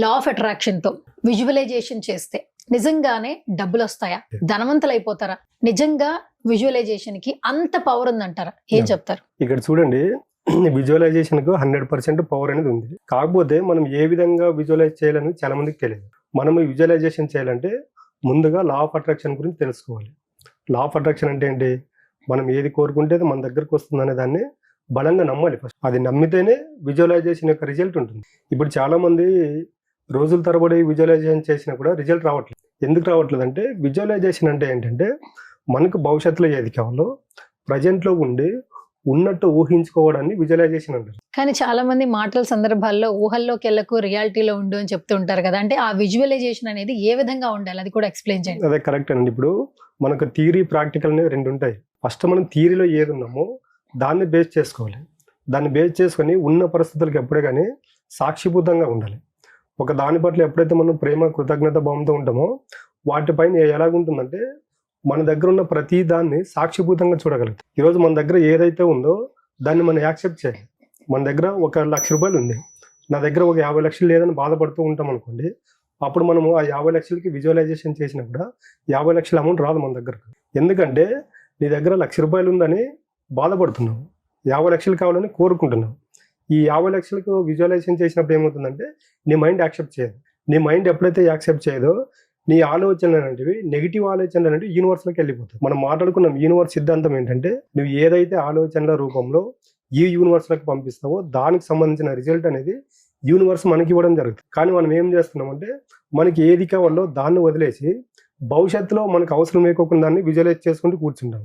Law of attraction తో visualisation చేస్తే నిజంగానే డబ్బులు వస్తాయా? ధనవంతులు అయిపోతారా? నిజంగా విజువలైజేషన్ కి అంత పవర్ ఉందంటారా? ఏం చెప్తారు? ఇక్కడ చూడండి, విజువలైజేషన్ కు 100% పవర్ అనేది ఉంది. కాకపోతే మనం ఏ విధంగా విజువలైజ్ చేయాలని చాలా మందికి తెలియదు. మనం విజువలైజేషన్ చేయాలంటే ముందుగా లా ఆఫ్ అట్రాక్షన్ గురించి తెలుసుకోవాలి. లా ఆఫ్ అట్రాక్షన్ అంటే ఏంటి? మనం ఏది కోరుకుంటే అది మన దగ్గరకు వస్తుందనే దాన్ని బలంగా నమ్మాలి. ఫస్ట్ అది నమ్మితేనే విజువలైజేషన్ యొక్క రిజల్ట్ ఉంటుంది. ఇప్పుడు చాలా మంది రోజుల తరబడి విజువలైజేషన్ చేసినా కూడా రిజల్ట్ రావట్లేదు. ఎందుకు రావట్లేదు అంటే, విజువలైజేషన్ అంటే ఏంటంటే మనకు భవిష్యత్తులో ఏది కావాలో ప్రజెంట్లో ఉండి ఉన్నట్టు ఊహించుకోవడాన్ని విజువలైజేషన్ అంటారు. కానీ చాలా మంది మాటల సందర్భాల్లో ఊహల్లోకి వెళ్ళకు, రియాలిటీలో ఉండు అని చెప్తూ ఉంటారు కదా. అంటే ఆ విజువలైజేషన్ అనేది ఏ విధంగా ఉండాలి, అది కూడా ఎక్స్ప్లెయిన్ చేయండి. అదే కరెక్ట్ అండి. ఇప్పుడు మనకు థియరీ, ప్రాక్టికల్ అనేవి రెండు ఉంటాయి. ఫస్ట్ మనం థియరీలో ఏది ఉన్నామో దాన్ని బేస్ చేసుకోవాలి. దాన్ని బేస్ చేసుకొని ఉన్న పరిస్థితులకు ఎప్పుడే కానీ సాక్షిభూతంగా ఉండాలి. ఒక దాని పట్ల ఎప్పుడైతే మనం ప్రేమ, కృతజ్ఞత భావంతో ఉంటామో వాటిపైన ఎలాగుంటుందంటే మన దగ్గర ఉన్న ప్రతి దాన్ని సాక్షిభూతంగా చూడగలుగుతాం. ఈరోజు మన దగ్గర ఏదైతే ఉందో దాన్ని మనం యాక్సెప్ట్ చేయాలి. మన దగ్గర 1,00,000 రూపాయలు ఉంది, నా దగ్గర ఒక 50 లక్షలు లేదని బాధపడుతూ ఉంటాం అనుకోండి. అప్పుడు మనము ఆ 50 లక్షలకి విజువలైజేషన్ చేసినా కూడా 50 లక్షల అమౌంట్ రాదు మన దగ్గరకు. ఎందుకంటే నీ దగ్గర 1,00,000 రూపాయలు ఉందని బాధపడుతున్నావు, 50 లక్షలు కావాలని కోరుకుంటున్నావు. ఈ 50 లక్షలకు విజువలైజేషన్ చేసినప్పుడు ఏమవుతుందంటే నీ మైండ్ యాక్సెప్ట్ చేయదు. నీ మైండ్ ఎప్పుడైతే యాక్సెప్ట్ చేయదో నీ ఆలోచనలు అనేటివి, నెగిటివ్ ఆలోచనలు అనేవి యూనివర్స్లోకి వెళ్ళిపోతాయి. మనం మాట్లాడుకున్నాం యూనివర్స్ సిద్ధాంతం ఏంటంటే, నువ్వు ఏదైతే ఆలోచనల రూపంలో ఈ యూనివర్స్లోకి పంపిస్తావో దానికి సంబంధించిన రిజల్ట్ అనేది యూనివర్స్ మనకి ఇవ్వడం జరుగుతుంది. కానీ మనం ఏం చేస్తున్నామంటే మనకి ఏది కావాలో దాన్ని వదిలేసి భవిష్యత్తులో మనకు అవసరం లేకోకుండా దాన్ని విజువలైజ్ చేసుకుంటూ కూర్చుంటాం.